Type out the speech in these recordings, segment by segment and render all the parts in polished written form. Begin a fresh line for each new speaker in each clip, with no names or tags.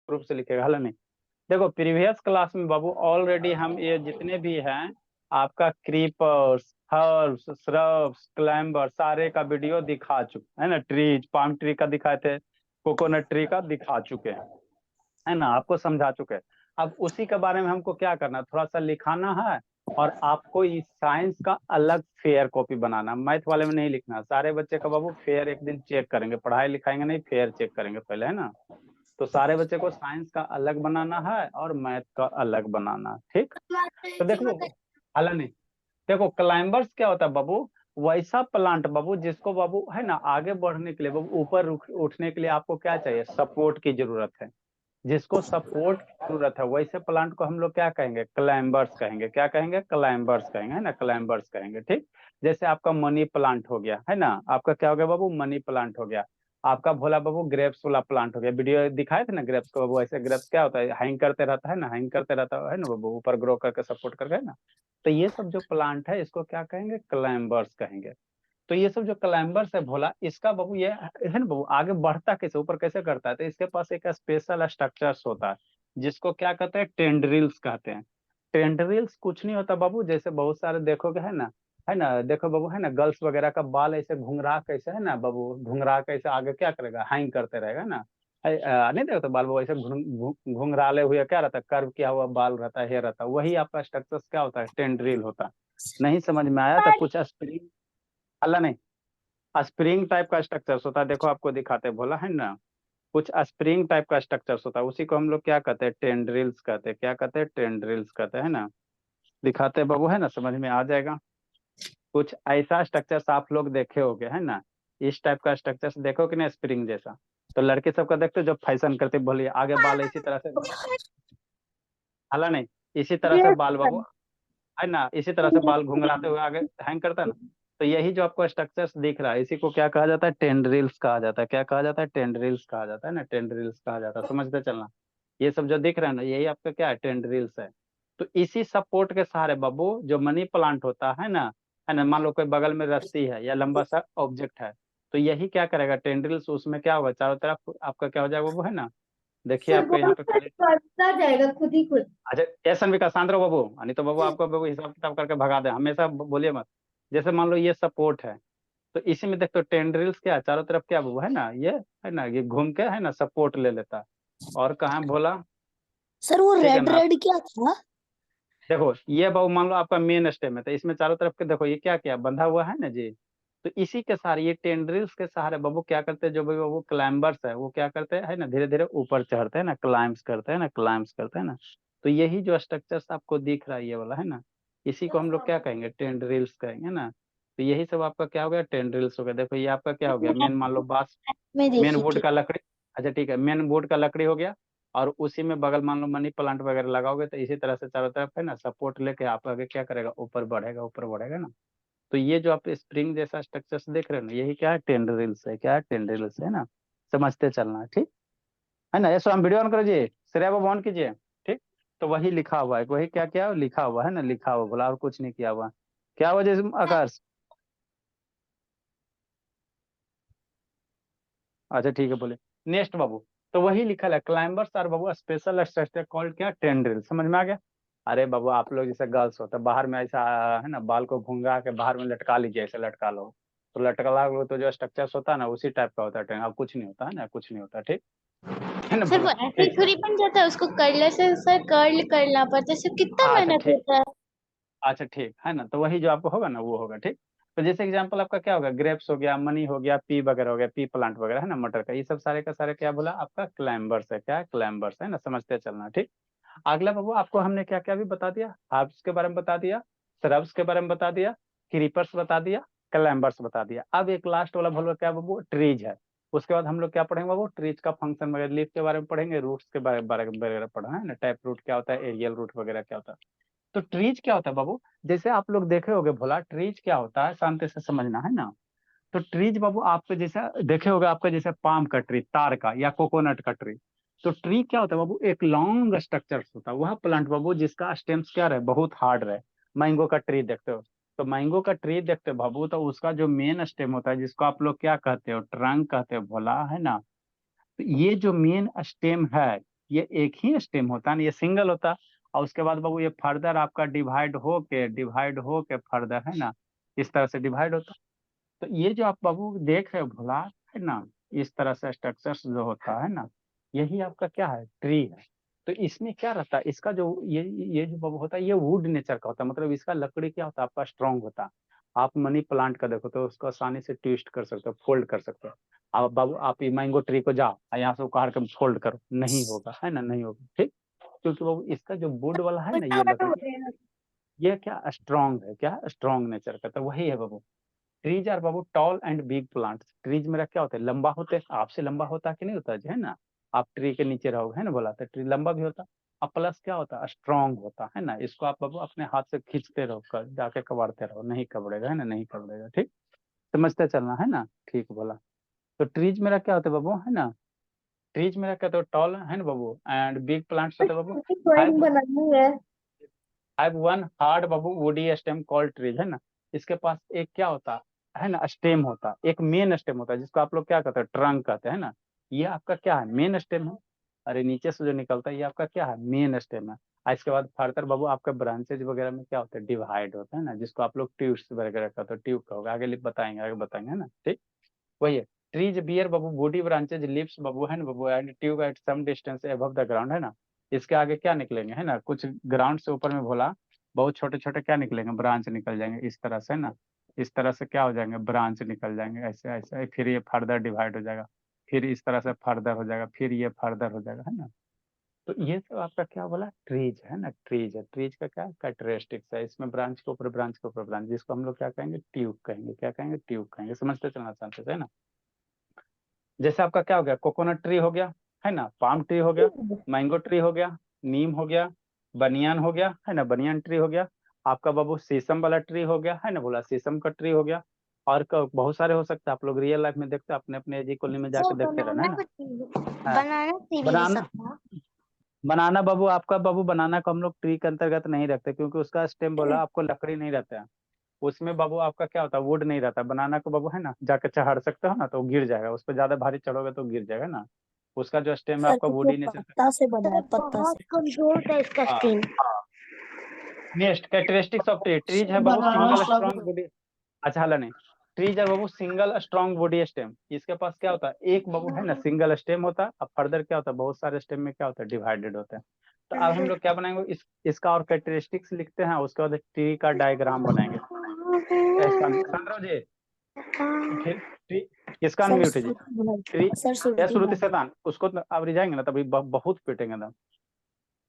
रूप से लिखेगा, हल नहीं। देखो प्रीवियस क्लास में बाबू ऑलरेडी हम ये जितने भी हैं आपका क्रीपर्स, हर्ब्स, श्रब्स, क्लाइंबर सारे का वीडियो दिखा चुके है ना। ट्रीज, पाम ट्री का दिखाए थे, कोकोनट ट्री का दिखा चुके हैं, है ना, आपको समझा चुके हैं। अब उसी के बारे में हमको क्या करना है, थोड़ा सा लिखाना है, और आपको इस साइंस का अलग फेयर कॉपी बनाना। मैथ वाले में नहीं लिखना। सारे बच्चे का बाबू फेयर एक दिन चेक करेंगे, पढ़ाई लिखाएंगे नहीं, फेयर चेक करेंगे पहले, है ना। तो सारे बच्चे को साइंस का अलग बनाना है और मैथ का अलग बनाना है, ठीक। तो देखो अलग नहीं, देखो क्लाइंबर्स क्या होता है बाबू, वैसा प्लांट बाबू जिसको बाबू है ना आगे बढ़ने के लिए बाबू, ऊपर उठने के लिए आपको क्या चाहिए, सपोर्ट की जरूरत है। जिसको सपोर्ट की जरूरत है वैसे प्लांट को हम लोग क्या कहेंगे, क्लाइंबर्स कहेंगे। क्या कहेंगे, क्लाइंबर्स कहेंगे, है ना, क्लाइंबर्स कहेंगे, ठीक। जैसे आपका मनी प्लांट हो गया, है ना, आपका क्या हो गया बाबू, मनी प्लांट हो गया। आपका भोला बाबू ग्रेप्स वाला प्लांट हो गया। वीडियो दिखाए थे ना ग्रेप्स को बाबू, ऐसे ग्रेप्स क्या होता है, हैंग करते रहता है ना, हैंग करते रहता है ना बाबू, ऊपर ग्रो करके सपोर्ट करके, है ना। तो ये सब जो प्लांट है इसको क्या कहेंगे, क्लाइंबर्स कहेंगे। तो ये सब जो क्लाइंबर्स है भोला, इसका बाबू ये है ना बाबू, आगे बढ़ता कैसे, ऊपर कैसे करता है, तो इसके पास एक स्पेशल स्ट्रक्चर्स होता है जिसको क्या कहते हैं, टेंड्रिल्स कहते हैं। टेंड्रिल्स कुछ नहीं होता बाबू, जैसे बहुत सारे देखोगे, है ना, देखो बाबू, है ना, गर्ल्स वगैरह का बाल ऐसे घुंघरा कैसे, है ना बाबू, घुंघरा कैसे आगे क्या करेगा, हैंग करते रहेगा ना। नहीं देखो तो बाल बाबू ऐसे घुंघराले हुए क्या रहता है, कर्व किया हुआ बाल रहता है, हेयर रहता है, वही आपका स्ट्रक्चर क्या होता है, टेंड्रिल होता है। नहीं समझ में आया तो कुछ स्प्रिंग, अल्लाह नहीं, स्प्रिंग टाइप का स्ट्रक्चर्स होता है। देखो आपको दिखाते बोला है ना, कुछ स्प्रिंग टाइप का स्ट्रक्चर्स होता है, उसी को हम लोग क्या कहते हैं, टेंड्रिल्स कहते हैं। क्या कहते हैं, टेंड्रिल्स कहते हैं ना। दिखाते बाबू, है ना, समझ में आ जाएगा। कुछ ऐसा स्ट्रक्चर्स आप लोग देखे होंगे, है ना, इस टाइप का स्ट्रक्चर्स देखो कि नहीं, स्प्रिंग जैसा। तो लड़के सबका देखते हो जब फैशन करते, बोलिए आगे बाल इसी तरह से, हला नहीं, इसी तरह से बाल बाबू, है ना, इसी तरह से बाल घुंघराते हुए आगे हैंग करता है ना। तो यही जो आपको स्ट्रक्चर्स दिख रहा है, इसी को क्या कहा जाता है, टेंड्रिल्स कहा जाता है। क्या कहा जाता है, टेंड्रिल्स कहा जाता है ना, टेंड्रिल्स कहा जाता है, समझते चलना। ये सब जो दिख रहा है ना, यही आपका क्या है, टेंड्रिल्स है। तो इसी सपोर्ट के सहारे बाबू जो मनी प्लांट होता है ना, मान लो कोई बगल में रस्सी है या लंबा सा ऑब्जेक्ट है, तो यही क्या करेगा, टेंड्रिल्स उसमें क्या होगा, चारों तरफ आपका क्या हो जाएगा बाबू, है ना। देखिए
सर
आपको यहाँ
बहुत
पे
सर
खाली,
बढ़ता जाएगा खुद ही खुद।
अच्छा एसन भी का शांत रहो बाबू, नहीं तो बाबू आपको बाबू हिसाब किताब करके भगा दे, हमेशा बोलिए मत। जैसे मान लो ये सपोर्ट है, तो इसी में देखो टेंड्रिल्स क्या है, चारों तरफ क्या बाबू, है ना, ये है ना, ये घूम के है ना सपोर्ट ले लेता है। और कहाँ बोला,
सर वो
ठीक है
रेड
ना।
रेड क्या था?
देखो ये बाबू मान लो आपका मेन स्टेम है, तो इसमें चारों तरफ के देखो ये क्या क्या बंधा हुआ है ना जी। तो इसी के सहारे, ये टेंड्रिल्स के सहारे बाबू क्या करते हैं, जो भी बाबू क्लाइंबर्स है वो क्या करते हैं, है ना, धीरे धीरे ऊपर चढ़ते हैं ना, क्लाइंब्स करते हैं ना, क्लाइंब्स करते हैं ना। तो यही जो स्ट्रक्चर्स आपको दिख रहा है ये वाला, है ना, इसी को हम लोग क्या कहेंगे, टेंड्रिल्स कहेंगे ना। तो यही सब आपका क्या हो गया, टेंड्रिल्स हो गया। देखो ये आपका क्या हो गया, मेन मान लो बांस,
मैं
मेन
देखी
वुड
थी।
का लकड़ी। अच्छा ठीक है, मेन वुड का लकड़ी हो गया। और उसी में बगल मान लो मनी प्लांट वगैरह लगाओगे, तो इसी तरह से चारों तरफ है ना सपोर्ट लेके आप आगे क्या करेगा, ऊपर बढ़ेगा, ऊपर बढ़ेगा ना। तो ये जो आप स्प्रिंग जैसा स्ट्रक्चर देख रहे हो ना, यही क्या है, टेंड्रिल्स है। क्या है, टेंड्रिल्स है ना। समझते चलना, ठीक है ना। ये सो हम वीडियो ऑन करिए, श्रेया वो ऑन कीजिए, ठीक। तो वही लिखा हुआ है, वही क्या क्या लिखा हुआ है ना, लिखा हुआ, बोला और कुछ नहीं किया हुआ। क्या हुआ जैसे आकाश, अच्छा ठीक है बोले। नेक्स्ट बाबू, तो वही लिखा है, क्लाइंबर्स आर बाबू स्पेशल स्ट्रक्चर कॉल्ड क्या, टेंड्रिल, समझ में आ गया। अरे बाबू आप लोग जैसे गर्ल्स होता है बाहर में ऐसा, है ना, बाल को घुंघरा के बाहर में लटका लीजिए, ऐसे लटका लो। तो लटका लो तो जो स्ट्रक्चर्स होता है ना उसी टाइप का होता है अब कुछ नहीं होता है ना, कुछ नहीं होता, ठीक है ना
सर
बोला,
वो ऐसे ही
ठीक।
थोड़ी बन जाता है, उसको कर्लर से सर कर्ल करना पड़ता है, सर कितना
अच्छा
मेहनत
ठीक,
होता है।
अच्छा ठीक है ना, तो वही जो आपको होगा ना वो होगा, ठीक। तो जैसे एग्जांपल आपका क्या होगा, ग्रेप्स हो गया, मनी हो गया, पी वगैरह हो गया, पी प्लांट वगैरह है ना, मटर का, ये सब सारे का सारे क्या बोला आपका, क्लाइंबर्स है। क्या, क्लाइंबर्स है ना, समझते चलना, ठीक। अगला बाबू आपको हमने क्या क्या भी बता दिया, हर्ब्स के बारे में बता दिया, श्रब्स के बारे में बता दिया, क्रीपर्स बता दिया, क्लाइंबर्स बता दिया। अब एक लास्ट वाला बोलो क्या बाबू, ट्रीज है। उसके बाद हम लोग क्या पढ़ेंगे बाबू, ट्रीज का फंक्शन वगैरह, लीफ के बारे में पढ़ेंगे, रूट्स के बारे में वगैरह पढ़ना है ना, टैप रूट क्या होता है, एरियल रूट वगैरह क्या होता है। तो ट्रीज क्या होता है बाबू, जैसे आप लोग देखे होगे भोला, ट्रीज क्या होता है शांति से समझना है ना। तो ट्रीज बाबू आपके जैसा देखे होगा, आपका जैसे पाम का ट्री, तार का, या कोकोनट का ट्री। तो ट्री क्या होता है बाबू, एक लॉन्ग स्ट्रक्चर होता है, वह प्लांट बाबू जिसका स्टेम्स क्या रहे, बहुत हार्ड रहे। मैंगो का ट्री देखते हो, तो मैंगो का ट्री देखते हो बाबू, तो उसका जो मेन स्टेम होता है जिसको आप लोग क्या कहते हो, ट्रंक कहते हो भोला, है ना। तो ये जो मेन स्टेम है, ये एक ही स्टेम होता है ना, ये सिंगल होता। और उसके बाद बाबू ये फर्दर आपका डिवाइड हो के फर्दर है ना, इस तरह से डिवाइड होता। तो ये जो आप बाबू देख रहे हो भोला, है ना, इस तरह से स्ट्रक्चर्स जो होता है ना, यही आपका क्या है, ट्री है। तो इसमें क्या रहता है, इसका जो ये जो बाबू होता है, ये वुड नेचर का होता है, मतलब इसका लकड़ी क्या होता है आपका, स्ट्रांग होता है। आप मनी प्लांट का देखो तो उसको आसानी से ट्विस्ट कर सकते हो, फोल्ड कर सकते हो। अब बाबू आप ये मैंगो ट्री को जाओ और यहाँ से उखाड़ के फोल्ड करो, नहीं होगा, है ना, नहीं होगा, ठीक। क्योंकि बाबू इसका जो वुड वाला है ना, ये लकड़ी, ये क्या स्ट्रांग है, क्या स्ट्रांग नेचर का, तो वही है बाबू। ट्रीज आर बाबू tall and big plants. Trees मेरा क्या होता है, लंबा होते हैं, आपसे लंबा होता है कि नहीं होता है ना। आप ट्री के नीचे रहोगे, है ना, बोला तो ट्री लंबा भी होता। अब प्लस क्या होता है, स्ट्रांग होता है ना। इसको आप बाबू अपने हाथ से खींचते रहो, जाके कबाड़ते रहो, नहीं कबड़ेगा, है ना, नहीं कबड़ेगा, ठीक। समझते चलना, है ना, ठीक बोला। तो ट्रीज मेरा क्या होता है बाबू, है ना, ट्रीज मेरा क्या होता है, टॉल है ना बाबू, एंड बिग प्लांट्स होते हैं बाबू।
ड्राइंग बनानी है।
Have one hard Babu woody stem called trees, है ना। इसके पास एक क्या होता है ना, स्टेम होता, एक मेन स्टेम होता है, जिसको आप लोग क्या कहते हैं, ट्रंक कहते हैं ना। ये आपका क्या है, मेन स्टेम है। अरे नीचे से जो निकलता है ये आपका क्या है, मेन स्टेम है। और इसके बाद फर्दर बाबू आपका ब्रांचेज वगैरह में क्या होता है, डिवाइड होता है ना, जिसको आप लोग ट्यूब्स वगैरह कहते हो, ट्यूब कहोगे, आगे बताएंगे, है ना, ठीक। वही है। ट्रीज बियर बाबू बॉडी ब्रांचेज लिव्स बाबू, है ना बाबू, and tube at some distance above the ground, है ना। इसके आगे क्या निकलेंगे, है ना, कुछ ग्राउंड से ऊपर में भोला, बहुत छोटे छोटे क्या निकलेंगे, ब्रांच निकल जाएंगे इस तरह से, है ना। इस तरह से क्या हो जाएंगे, ब्रांच निकल जाएंगे, ऐसे ऐसे, फिर ये फर्दर डिवाइड हो जाएगा, फिर इस तरह से फर्दर हो जाएगा, फिर ये फर्दर हो जाएगा, है ना। तो ये सब आपका क्या बोला, ट्रीज है ना, ट्रीज है। ट्रीज का क्या कैरेक्टरिस्टिक्स है, इसमें ब्रांच के ऊपर ब्रांच के ऊपर ब्रांच, जिसको हम लोग क्या कहेंगे, ट्यूब कहेंगे, क्या कहेंगे, ट्यूब कहेंगे। समझते चलना चाहते थे, है ना। जैसे आपका क्या हो गया, कोकोनट ट्री हो गया, है ना, पाम ट्री हो गया, मैंगो ट्री हो गया, नीम हो गया, बनियान हो गया, है ना, बनियान ट्री हो गया। आपका बाबू शीशम वाला ट्री हो गया, है ना, बोला शीशम का ट्री हो गया। और बहुत सारे हो सकते हैं, आप लोग रियल लाइफ में देखते हैं, अपने अपने एजी कॉलोनी में
वो
जाके देखते रहना, है ना। हाँ,
बनाना ट्री भी हो
बनाना,
सकता
बनाना बाबू, आपका बाबू बनाना को हम लोग ट्री के अंतर्गत नहीं रखते, क्योंकि उसका स्टेम बोला आपको लकड़ी नहीं रहता है। उसमें बाबू आपका क्या होता है, वुड नहीं रहता। बनाना को बाबू, है ना, जाके चढ़ सकते हो ना, तो वो गिर जाएगा, उस पर ज्यादा भारी चढ़ोगे तो गिर जाएगा ना। उसका जो स्टेम है
सर,
आपका
क्योंकि वो
वुडी नेचर का।
पत्ता से बना है, पत्ता
बहुत
से।
कमजोर था इसका
हाँ,
skin.
Next characteristics of tree, trees है बाबू
बनाना
सिंगल
सब।
Strong body. अच्छा हला नहीं, ट्रीज है बाबू सिंगल स्ट्रॉन्ग बॉडी स्टेम। इसके पास क्या होता है, एक बाबू, है ना, सिंगल स्टेम होता है। अब फर्दर क्या होता है, बहुत सारे स्टेम में क्या होता है, डिवाइडेड होते हैं। तो अब हम लोग क्या बनाएंगे, इसका और कैरेक्टरिस्टिक्स लिखते हैं, उसके बाद ट्री का डायग्राम बनाएंगे। संद्रव जी, फिर ट्री किसका
सर
अनम्यूट है जी,
श्रुति भाई,
ट्री।
सर
या
श्रुति
श्रुति
भाई।
शैतान, उसको तो अब रिझाएंगे ना तभी बहुत पीटेंगे ना,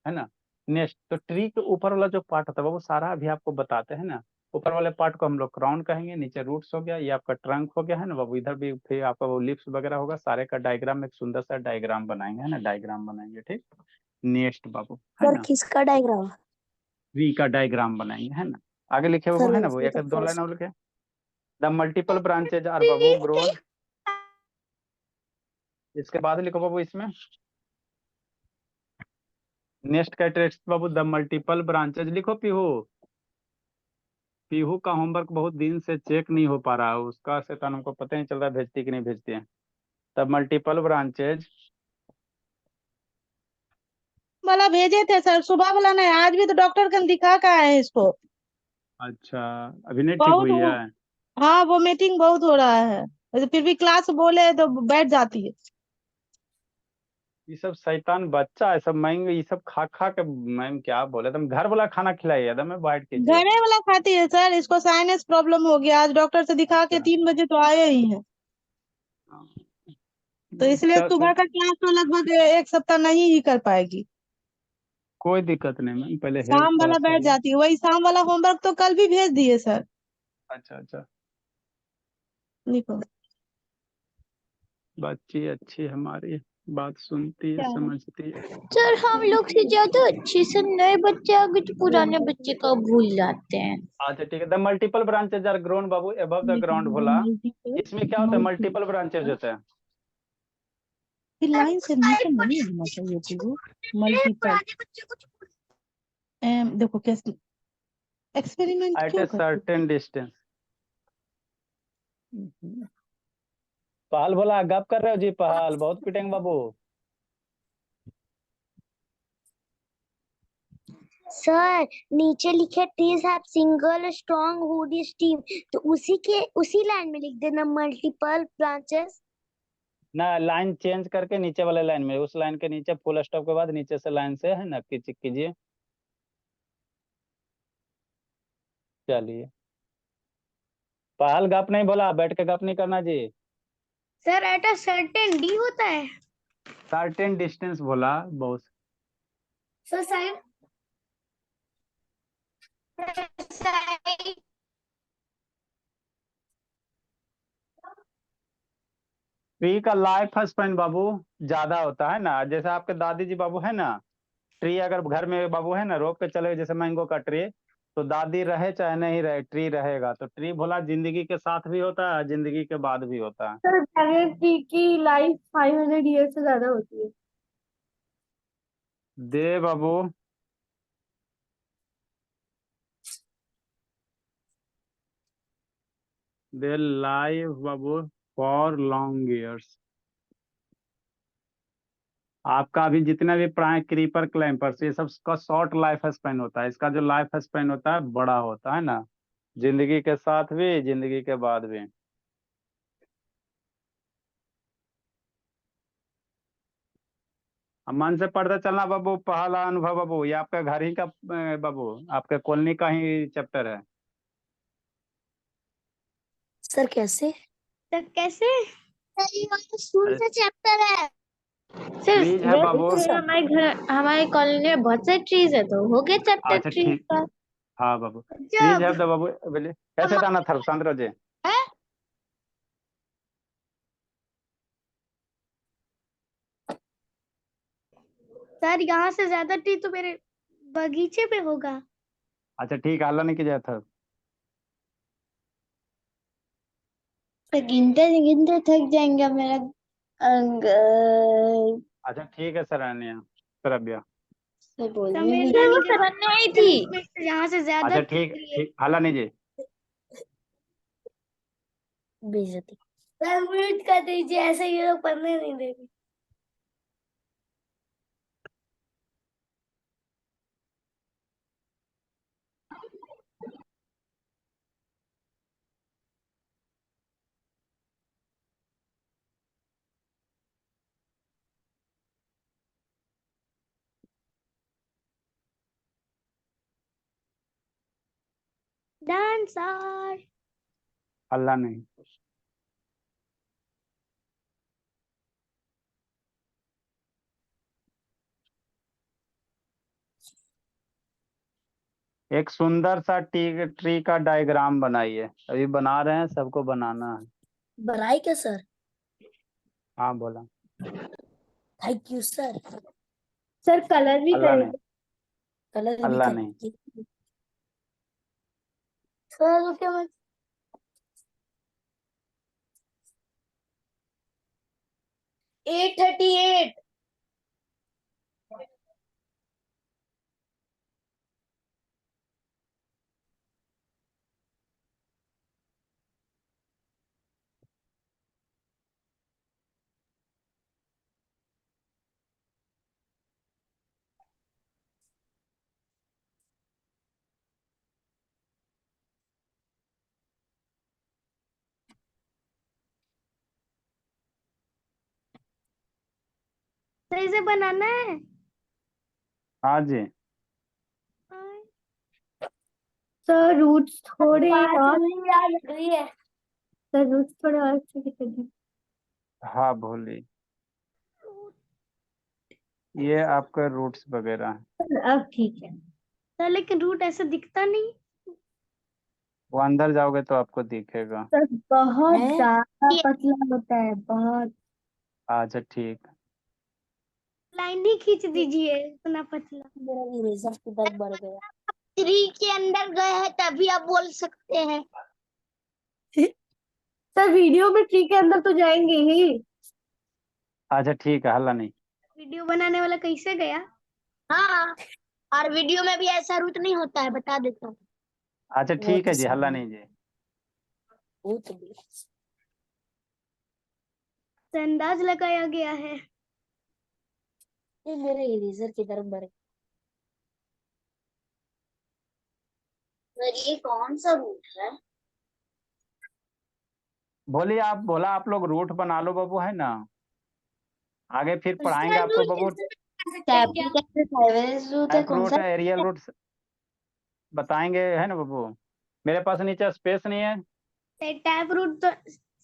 है ना। नेक्स्ट, तो ट्री के ऊपर वाला जो पार्ट होता है वो सारा अभी आपको बताते हैं ना। ऊपर वाले पार्ट को हम लोग क्राउन कहेंगे, नीचे रूट्स हो गया, ये आपका ट्रंक हो गया, है ना बाबू। इधर भी फिर आपका वो लिप्स वगैरह होगा, सारे का डायग्राम, एक सुंदर सा डायग्राम बनाएंगे, है ना, डायग्राम बनाएंगे, ठीक। नेक्स्ट बाबू, है
सर
ना,
किसका डायग्राम?
ट्री का डायग्राम बनाएंगे, है ना। आगे लिखे बाबू,
सर
है ना वो,
वैसे
एक
तो
दो लाइन
फर्स्ट।
और लिखे। द मल्टीपल ब्रांचेज आर बाबू ग्रोन। इसके बाद लिखो बाबू इसमें, नेक्स्ट कैरेक्टरिस्टिक बाबू, द मल्टीपल ब्रांचेज लिखो। पीहू, पीहू का होमवर्क बहुत दिन से चेक नहीं हो पा रहा है, उसका शैतान हमको पता नहीं चल रहा है भेजती कि नहीं भेजती है। द मल्टीपल ब्रांचेज,
वाला भेजे थे सर, सुबह वाला नहीं, आज भी तो डॉक्टर कन दिखा का है इसको।
अच्छा, अभी नहीं ठीक
बहुत
हुई है।
हाँ, वोमिटिंग बहुत हो रहा है, वैसे फिर भी क्लास बोले तो बैठ जाती है।
ये सब शैतान बच्चा है सब, मैम ये सब खा खा के, मैम क्या बोले, तुम घर वाला खाना खिलाइए, एकदम में बाइट कीजिए।
घरे वाला खाती है सर, इसको साइनस प्रॉब्लम हो गया, आज डॉक्टर से दिखा के
अच्छा,
3 बजे तो आए ही हैं।
हाँ।
तो इसलिए
अच्छा
सुबह का क्लास तो लगभग 1 सप्ताह नहीं ही कर पाएगी।
कोई दिक्कत नहीं मैम, पहले हेल्थ
शाम
थोड़ा
वाला बैठ
सही है।
जाती है, वही शाम वाला होमवर्क तो कल भी भेज दिए सर।
अच्छा अच्छा,
लिखो
बच्ची अच्छी हमारी, बात सुनती है,
क्या है?
समझती है।
सर हम लोग से ज्यादा अच्छे से नए बच्चे आगे तो पुराने बच्चे का भूल जाते हैं।
अच्छा ठीक है, the multiple branches are grown बाबू अबव द
लिखो
ग्राउंड बोला।
मल्टीपल।
इसमें क्या होता है,
मल्टी
मल्टीपल ब्रांचेज होते हैं।
फिर लाइन से नीचे नहीं होना चाहिए थी वो। मल्टीपल। देखो कैसे एक्सपेरिमेंट
एट
क्यों
ए
करते हैं?
Certain distance. पहल बोला गप कर रहे हो जी, पहल बहुत पिटेंगे बाबू।
सर नीचे लिखे trees have single strong woody steam, तो उसी लाइन में लिख देना मल्टीपल ब्रांचेस।
ना, लाइन चेंज करके नीचे वाले लाइन में, उस लाइन के नीचे फुल स्टॉप के बाद नीचे से लाइन से है ना कीजिए। चलिए, पहल गप नहीं बोला, बैठ के गप नहीं करना जी।
Sir at a certain D होता है।
सर्टेन डिस्टेंस बोला बहुत।
सर साइड
ट्री का लाइफ स्पैन बाबू ज्यादा होता है ना, जैसे आपके दादी जी बाबू है ना, ट्री अगर घर में बाबू है ना रोक के चले, जैसे मैंगो का ट्री, तो दादी रहे चाहे नहीं रहे ट्री रहेगा। तो ट्री भोला जिंदगी के साथ भी होता है, जिंदगी के बाद भी होता है।
सर ट्री की लाइफ 500 ईयर से ज्यादा होती है।
दे बाबू, दे लाइव बाबू फॉर लॉन्ग ईयर्स। आपका अभी जितने भी प्राय क्रीपर क्लैम्पर्स ये सब का शॉर्ट लाइफ स्पैन होता है, इसका जो लाइफ स्पैन होता है बड़ा होता है ना, जिंदगी के साथ भी जिंदगी के बाद भी। अब मन से पढ़ते चलना बाबू, पहला अनुभव बाबू, ये आपका घर ही का बाबू, आपके कॉलोनी का ही चैप्टर है।
सर कैसे? सर कैसे? सर ये वाला स्कूल
अरे
का चैप्टर है। सर
ट्रीज है बाबू।
वैसे हमारे कॉलेज में बहुत सारे ट्रीज है, तो हो गया चैप्टर
अच्छा
ट्रीज
ठीक,
का।
हाँ बाबू, ट्रीज है
जब
तो बाबू बोलिए कैसे दाना था सांद्रो जी।
है सर, यहाँ से ज्यादा ट्री तो मेरे बगीचे पे होगा।
अच्छा ठीक है, अल्लाह ने किया था।
तो गिनते गिनते थक जाएंगे मेरा अंग।
अच्छा ठीक है सराहनीय श्रव्या।
सर वो शरण्या आई थी। यहाँ से ज्यादा
अच्छा ठीक ठीक, अल्लाह नहीं जी।
बेइज्जती। सर म्यूट कर दीजिए, ऐसे ये लोग पढ़ने नहीं देंगे। डांसर।
अल्लाह नहीं। एक सुंदर सा ट्री का डायग्राम बनाइए, अभी बना रहे हैं, सबको बनाना है।
बनाई क्या सर?
हाँ बोला।
Thank you sir. Sir colour भी
अल्लाह नहीं,
करेंगे। कलर भी
अल्लाह नहीं।
करेंगे सर। उसके बाद 8:38। सही से बनाना है।
हाँ जी।
सर रूट्स थोड़े और लग रही है। सर रूट्स थोड़े और अच्छे से कर दीजिए।
हाँ भोली, ये आपका रूट्स वगैरह है।
सर अब ठीक है सर, लेकिन रूट ऐसा दिखता नहीं।
वो अंदर जाओगे तो आपको दिखेगा।
सर बहुत ज्यादा पतला होता है, बहुत।
अच्छा ठीक।
लाइन ही खींच दीजिए, इतना पतला। मेरा इरेजर किधर बढ़ गया? ट्री के अंदर गए हैं तभी आप बोल सकते हैं। सर वीडियो में ट्री के अंदर तो जाएंगे ही।
अच्छा ठीक है, हल्ला नहीं।
वीडियो बनाने वाला कैसे गया? हाँ, और वीडियो में भी ऐसा रूट नहीं होता है, बता देता हूँ।
अच्छा
वो
ठीक
तो
है जी, हल्ला
सही
नहीं जी।
वो तो भी अंदाज लगाया गया है। ये मेरे इरेजर की तरफ बढ़ ये कौन सा रूट है?
बोलिए आप, बोला आप लोग रूट बना लो बाबू, है ना। आगे फिर पढ़ाएंगे आपको बाबू।
रूट है
टैप
कौन
रूट
सा?
है, एरियल रूट बताएंगे, है ना बाबू। मेरे पास नीचे स्पेस नहीं है।
टैप रूट तो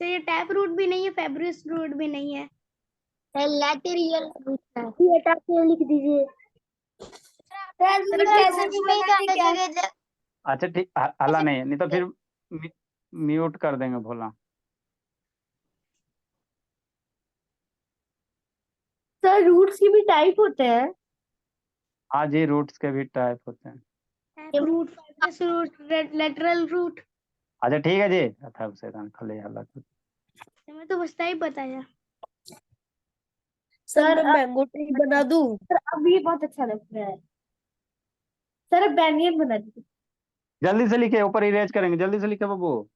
से टैप रूट भी नहीं है, फेब्रिस रूट भी नहीं है। लैटेरियल रूट है। ये हटा के लिख दीजिए।
अच्छा ठीक, हल्ला नहीं है, नहीं तो फिर म्यूट कर देंगे भोला।
सर रूट्स के भी टाइप होते हैं।
हाँ जी, रूट्स के भी टाइप होते हैं।
Root, fibrous root, lateral root.
अच्छा ठीक है जी, अच्छा से खाली हल्ला
मैं तो बस टाइप बताया।
सर मैं मैंगो ट्री बना दूं?
सर अब ये बहुत अच्छा लग रहा है। सर अब बैंगन बना दीजिए।
जल्दी से लिखे, ऊपर इरेज करेंगे, जल्दी से लिखे बाबू।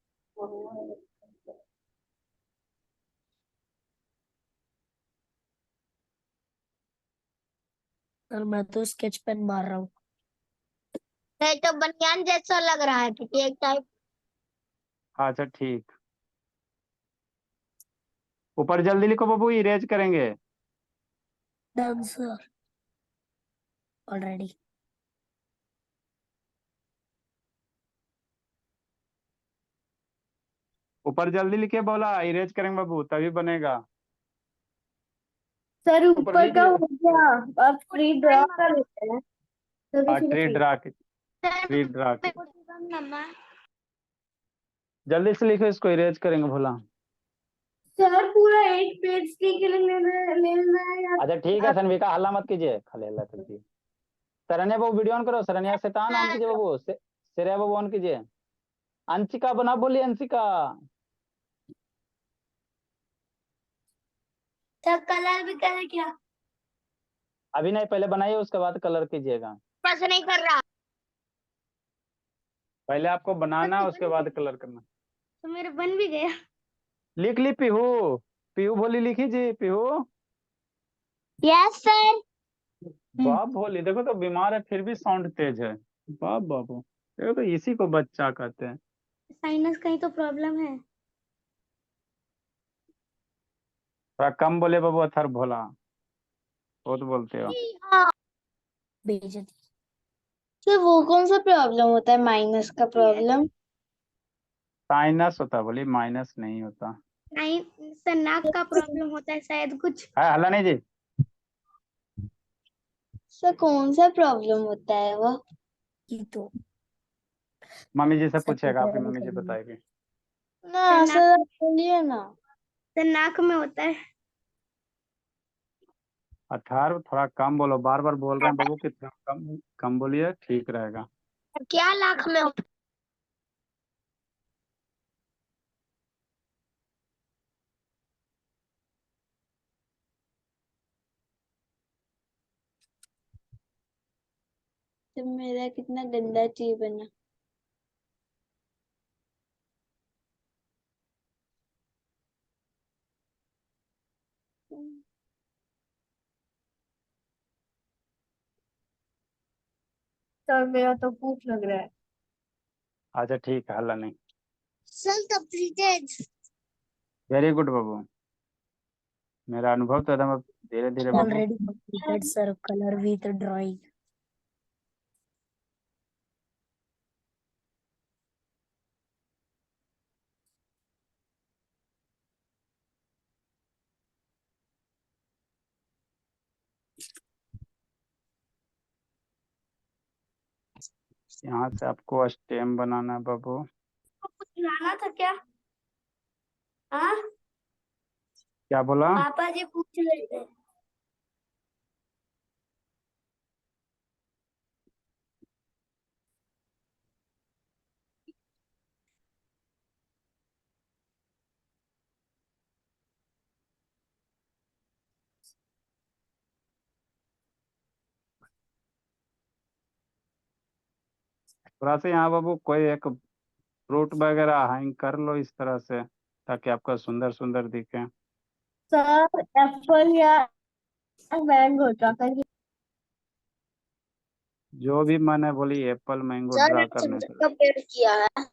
सर मैं तो स्केच पेन मार रहा हूँ।
नहीं तो बनियान जैसा लग रहा है क्योंकि एक टाइप।
अच्छा ठीक, ऊपर जल्दी लिखो बाबू, इरेज करेंगे।
Done sir, already.
ऊपर जल्दी लिखे, बोला इरेज करेंगे बाबू, तभी बनेगा।
सर
ऊपर
ऊपर
लिख
का
लिया।
हो गया। अब ट्री ड्रॉ कर लेते हैं।
हाँ, ट्री ड्रा, ट्री ड्रा। जल्दी से लिखो, इसको इरेज करेंगे भोला।
सर पूरा एक पेज के लिए लेना है या?
अच्छा ठीक है सनविका, हल्ला मत कीजिए, खाली हल्ला कीजिए। शरण्या बाबू वीडियो ऑन करो, शरण्या शैतान ऑन कीजिए बाबू, श्रेया बाबू ऑन कीजिए। अंशिका बना, बोलिए अंशिका।
सर कलर भी करे क्या?
अभी नहीं, पहले बनाइए, उसके बाद कलर कीजिएगा।
बस नहीं कर रहा।
पहले आपको बनाना है, उसके बाद कलर करना।
तो मेरा बन भी गया।
लिख ली पीहू, पीहू बोली लिखी जी, पीहू।
Yes sir.
बाप भोली, देखो तो बीमार है फिर भी साउंड तेज है। बाप बाबू, देखो तो इसी को बच्चा कहते हैं।
साइनस कहीं तो प्रॉब्लम है।
थोड़ा कम बोले बाबू, अथर भोला बहुत बोलते हो।
बेइज्जती।
सर वो कौन सा प्रॉब्लम होता है, माइनस का प्रॉब्लम?
साइनस होता है, बोली माइनस नहीं होता
नहीं सर, नाक का प्रॉब्लम होता है शायद कुछ।
है। हल्ला नहीं जी।
सर कौन सा प्रॉब्लम होता है वो?
की तो
मम्मी जी से
सर
पूछेगा, आपकी
प्रिपेयर भी
मम्मी जी
करेंगे।
बताएगी।
ना सर बोलिए ना। सर नाक में होता है।
अठारह, थोड़ा कम बोलो, बार बार बोल रहे हैं बाबू कि थोड़ा कम कम बोलिए, ठीक रहेगा।
क्या नाक में होता है? मेरा कितना गंदा चीज बना।
सर मेरा तो भूख लग रहा है।
अच्छा ठीक है, हल्ला नहीं।
Sir completed.
वेरी गुड बाबू, मेरा अनुभव तो एकदम धीरे धीरे बाबू।
Already completed sir, colour with drawing.
यहाँ से आपको स्टेम बनाना है बाबू।
कुछ लाना था क्या? हाँ
क्या बोला?
पापा जी पूछ रहे थे।
थोड़ा सा यहाँ बाबू कोई एक फ्रूट वगैरह हैंग कर लो इस तरह से, ताकि आपका सुंदर सुंदर दिखे।
सर एप्पल या मैंगो का
जो भी मन है बोली, एप्पल मैंगो
सर
ड्रा
ने
करने
संतरे
से।
का पेड़ किया है।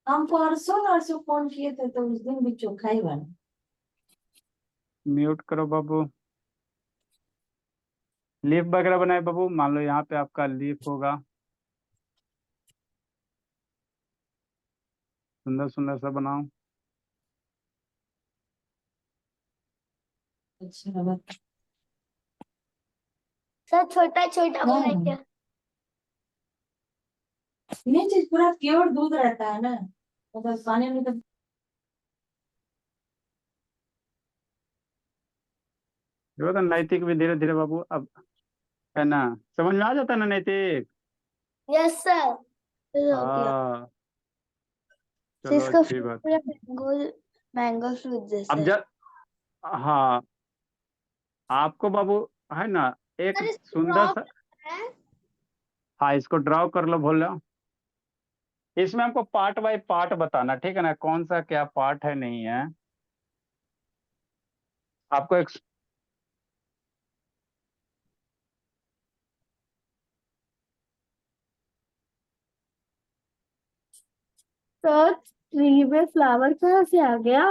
हम परसों नरसों फोन किए थे तो उस दिन भी चोखा ही बना।
म्यूट करो बाबू। लीफ वगैरह बनाए बाबू, मान लो यहाँ पे आपका लीफ होगा, सुंदर सुंदर सा बनाओ।
अच्छा
सर छोटा छोटा
हाँ।
बनाए क्या?
ये चीज पूरा प्योर दूध रहता है ना, मतलब पानी में तो
देखो तो नैतिक भी धीरे धीरे बाबू अब, है ना, समझ में आ जाता है ना नैतिक।
Yes sir. हो गया।
हाँ
तो
चलो
इसका
अच्छी
फ्रूट
बात।
पूरा मैंगो मैंगो फ्रूट जैसा
अब
है।
जब, हाँ आपको बाबू, है ना, एक
सर इसको
सुंदर
ड्रॉ
सा,
है।
हाँ इसको ड्रॉ कर लो बोलो। इसमें हमको पार्ट बाय पार्ट बताना, ठीक है ना, कौन सा क्या पार्ट है नहीं है। आपको एक,
सर ट्री में फ्लावर कहाँ से आ गया?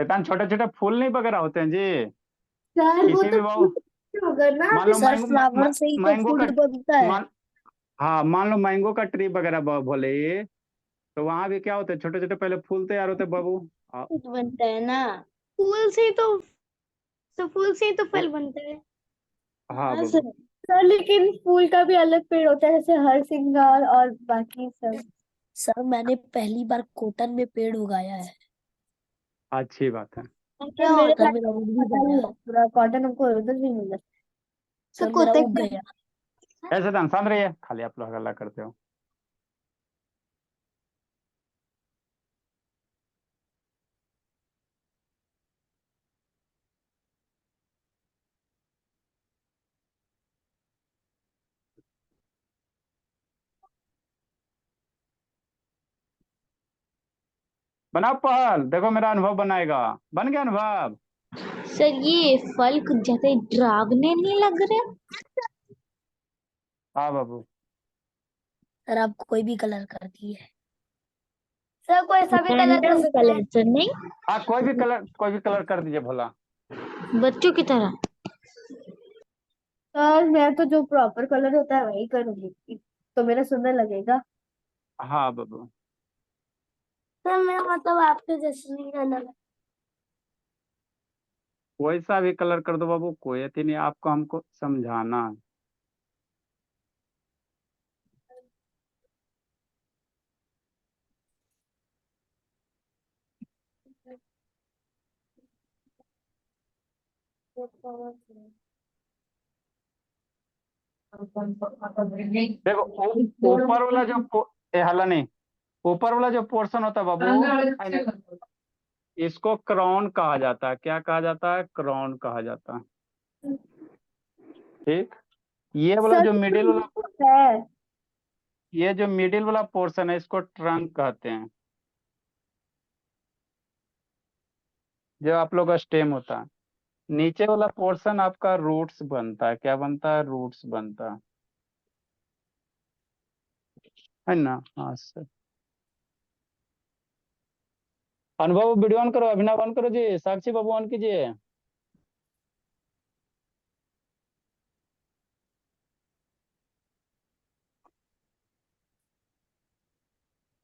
इतना छोटे छोटे फूल नहीं वगैरह होते हैं जी।
सर वो
किसी
तो
भी बाबू,
फूल होगा ना।
मान लो
सर
मैंगो
फ्लावर से ही तो
मैंगो का,
फूल बनता है।
मान, हाँ मान लो मैंगो का ट्री वगैरह बोले, तो वहां भी क्या होते हैं, छोटे छोटे पहले फूल तैयार होते हैं बाबू। हाँ,
फ्रूट बनता है ना। फूल से ही तो फूल से ही तो फल
वो-
बनता है।
हाँ
हाँ
बाबू।
सर।
सर लेकिन फूल का भी अलग पेड़ होता है, जैसे हर सिंगार और बाकी सब।
सर मैंने पहली बार कॉटन में पेड़ उगाया है।
अच्छी बात है।
क्या
सर मेरे
होता
सर
है?
मेरा उग भी
पता नहीं
गया।
है, पूरा कॉटन हमको उधर नहीं मिला।
तो
सर मेरा
कोते
उग
क्या?
गया।
ऐसे तो इंसान रही है, खाली आप लोग हल्ला करते हो। बनाओ पहल, देखो मेरा अनुभव बनाएगा। बन गया अनुभव।
सर ये फल कुछ जैसे ड्रागने नहीं लग रहे?
हाँ बाबू।
सर आप कोई भी कलर कर दिए।
सर कोई सा भी कलर कर
रैंडम
सकते हैं।
कलर सर नहीं।
हाँ कोई भी कलर कर दीजिए भोला।
बच्चों की तरह।
सर मैं तो जो प्रॉपर कलर होता है वही करूंगी, तो मेरा सुंदर लगेगा।
हाँ बाबू।
सर मेरा मतलब आपके जैसे नहीं अलग।
कोई सा भी कलर कर दो बाबू, कोई अति नहीं, आपको हमको समझाना है। देखो ऊपर वाला जो हला नहीं, ऊपर वाला जो पोर्शन होता है बाबू, है ना, इसको क्राउन कहा जाता है। क्या कहा जाता है? क्राउन कहा जाता है। ठीक। ये वाला
सर
जो
तो
मिडिल वाला,
है।
ये जो मिडिल वाला पोर्शन है, इसको ट्रंक कहते हैं। जो आप लोग का स्टेम होता है, नीचे वाला पोर्शन आपका रूट्स बनता है। क्या बनता है? रूट्स बनता है ना। हाँ सर। अनुभव वीडियो ऑन करो, अभिनव ऑन करो जी, साक्षी बाबू ऑन कीजिए।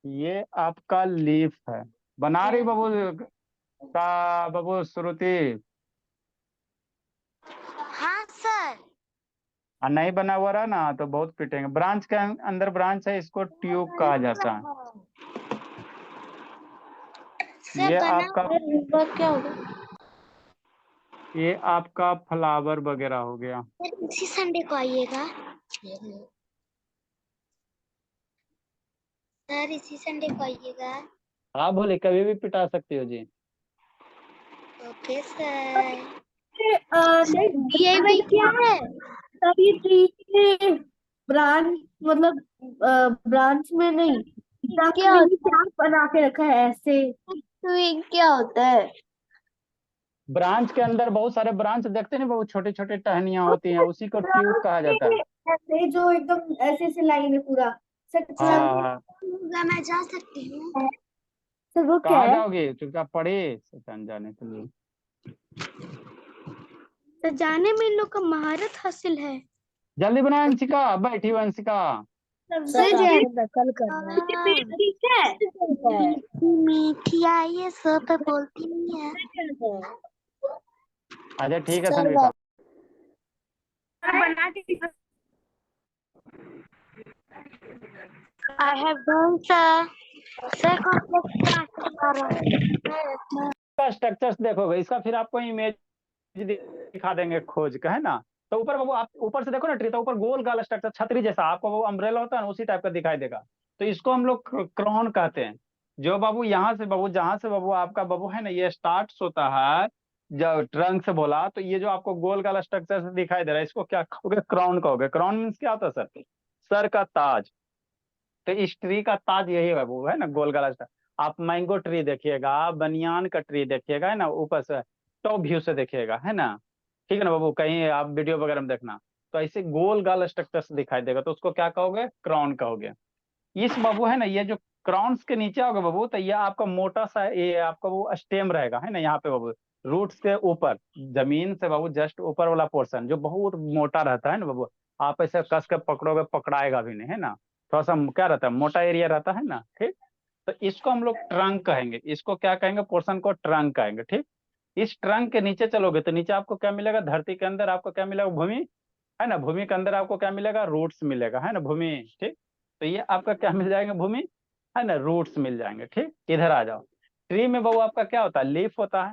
ये आपका लीफ है, बना रही बाबू का बाबू श्रुति?
हाँ सर।
और नहीं बना हुआ रहा ना तो बहुत पिटेंगे। ब्रांच के अंदर ब्रांच है, इसको ट्यूब कहा जाता है। ये आपका
क्या होगा?
ये आपका फ्लावर वगैरह हो गया।
इसी संडे को आइएगा सर, इसी संडे को आइएगा।
हाँ बोले, कभी भी पिटा सकती हो जी।
Okay sir.
नहीं,
ये भाई क्या है?
तब ये ट्री के ब्रांच मतलब ब्रांच में नहीं, ट्रंक
क्या
में ही
होता
ट्रंक बना के रखा है ऐसे।
तो ये क्या होता है?
ब्रांच के अंदर बहुत सारे ब्रांच देखते हैं, बहुत छोटे छोटे टहनियां होती हैं, उसी को ट्यूब कहा जाता है।
ऐसे जो एकदम ऐसे ऐसे लाइन है पूरा सर।
हाँ हाँ।
मैं जा सकती हूँ?
सर वो क्या
कहाँ
है?
जाओगे? चुपचाप पढ़े शैतान जाने के लिए।
सजाने में इन लोग का महारत हासिल है।
जल्दी बनाए अंशिका, बैठी हुई अंशिका।
सर आपको नकल कर रहा है।
ठीक है।
मीठी आई है, सो पे बोलती नहीं है।
अच्छा ठीक है
सर
संगीता।
बना के
I have done sir. Sir complex
का स्ट्रक्चर्स देखोगे इसका, फिर आपको इमेज दिखा देंगे खोज का, है ना। तो ऊपर बाबू आप ऊपर से देखो ना ट्री, तो ऊपर गोल गाल स्ट्रक्चर छतरी जैसा आपको वो अम्ब्रेला होता है ना, उसी टाइप का दिखाई देगा। तो इसको हम लोग क्राउन कहते हैं। जो बाबू यहाँ से बाबू, जहां से बाबू आपका बाबू है ना, ये स्टार्ट होता है जब ट्रंक से बोला, तो ये जो आपको गोल गाल स्ट्रक्चर से दिखाई दे रहा है, इसको क्या कहोगे? क्राउन कहोगे। क्राउन मीन्स क्या होता है सर? सर का ताज। तो इस ट्री का ताज यही है बाबू, है ना, गोल गाल स्ट्रक्चर। आप मैंगो ट्री देखिएगा, बनियान का ट्री देखिएगा, है ना, ऊपर से टॉप व्यू से देखिएगा, है ना। ठीक है ना बाबू, कहीं आप वीडियो वगैरह में देखना तो ऐसे गोल गाल स्ट्रक्चर से दिखाई देगा, तो उसको क्या कहोगे? क्राउन कहोगे। इस बाबू है ना, ये जो क्राउन्स के नीचे होगा बाबू, तो ये आपका मोटा सा ये आपका वो स्टेम रहेगा, है ना, यहाँ पे बाबू रूट्स के ऊपर, जमीन से बाबू जस्ट ऊपर वाला पोर्शन जो बहुत मोटा रहता है ना बाबू, आप ऐसे कस के पकड़ोगे, पकड़ाएगा भी नहीं, है ना। थोड़ा सा क्या रहता है, मोटा एरिया रहता है ना, ठीक। तो इसको हम लोग ट्रंक कहेंगे, इसको क्या कहेंगे? पोर्शन को ट्रंक कहेंगे, ठीक। इस ट्रंक के नीचे चलोगे तो नीचे आपको क्या मिलेगा? धरती के अंदर आपको क्या मिलेगा? भूमि, है ना। भूमि के अंदर आपको क्या मिलेगा? रूट्स मिलेगा, है ना, भूमि, ठीक। तो ये आपका क्या मिल जाएगा? भूमि, है ना, रूट्स मिल जाएंगे, ठीक। इधर आ जाओ। ट्री में बाबू आपका क्या होता है? लीफ होता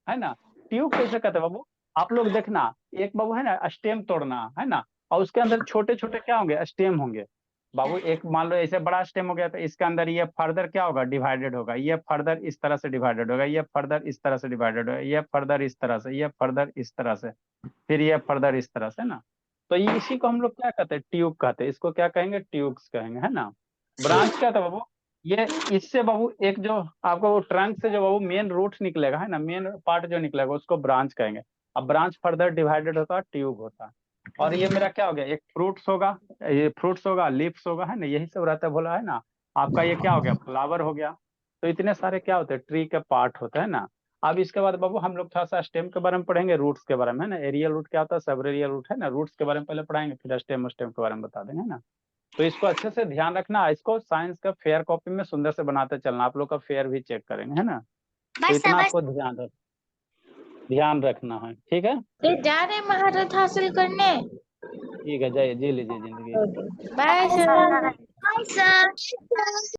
है ना। ट्यूब कैसे कहते हैं बाबू? आप लोग देखना, एक बाबू है ना स्टेम तोड़ना, है ना, और उसके अंदर छोटे छोटे क्या होंगे? स्टेम होंगे बाबू। एक मान लो ऐसे बड़ा स्टेम हो गया, तो इसके अंदर ये फर्दर क्या होगा? डिवाइडेड होगा। ये फर्दर इस तरह से डिवाइडेड होगा, ये फर्दर इस तरह से डिवाइडेड होगा, ये फर्दर इस तरह से, ये फर्दर इस तरह से, फिर ये फर्दर इस तरह से ना। तो ये इसी को हम लोग क्या कहते हैं? ट्यूब कहते हैं। इसको क्या कहेंगे? ट्यूब्स कहेंगे, है ना। ब्रांच क्या था बाबू? ये इससे बाबू एक जो आपको वो ट्रंक से जो बाबू मेन रूट निकलेगा, है ना, मेन पार्ट जो निकलेगा उसको ब्रांच कहेंगे। अब ब्रांच फर्दर डिवाइडेड होता है, ट्यूब होता है। और ये मेरा क्या हो गया? एक फ्रूट्स होगा, ये फ्रूट्स होगा, लीव्स होगा, है ना, यही सब रहता है बोला, है ना। आपका ये क्या हो गया? फ्लावर हो गया। तो इतने सारे क्या होते हैं? ट्री के पार्ट होते हैं ना। अब इसके बाद बाबू हम लोग थोड़ा सा स्टेम के बारे में पढ़ेंगे, रूट्स के बारे में, है ना। एरियल रूट क्या होता है, सब एरियल रूट, है ना। रूट्स के बारे में पहले पढ़ाएंगे, फिर स्टेम स्टेम के बारे में बता देंगे, है ना। तो इसको अच्छे से ध्यान रखना, इसको साइंस का फेयर कॉपी में सुंदर से बनाते चलना। आप लोग का फेयर भी चेक करेंगे, है ना। तो इतना आपको ध्यान रखना है, ठीक है।
जा रहे महारत हासिल करने।
ठीक है, जाइए, जी लीजिए जिंदगी।
Bye sir. Bye sir.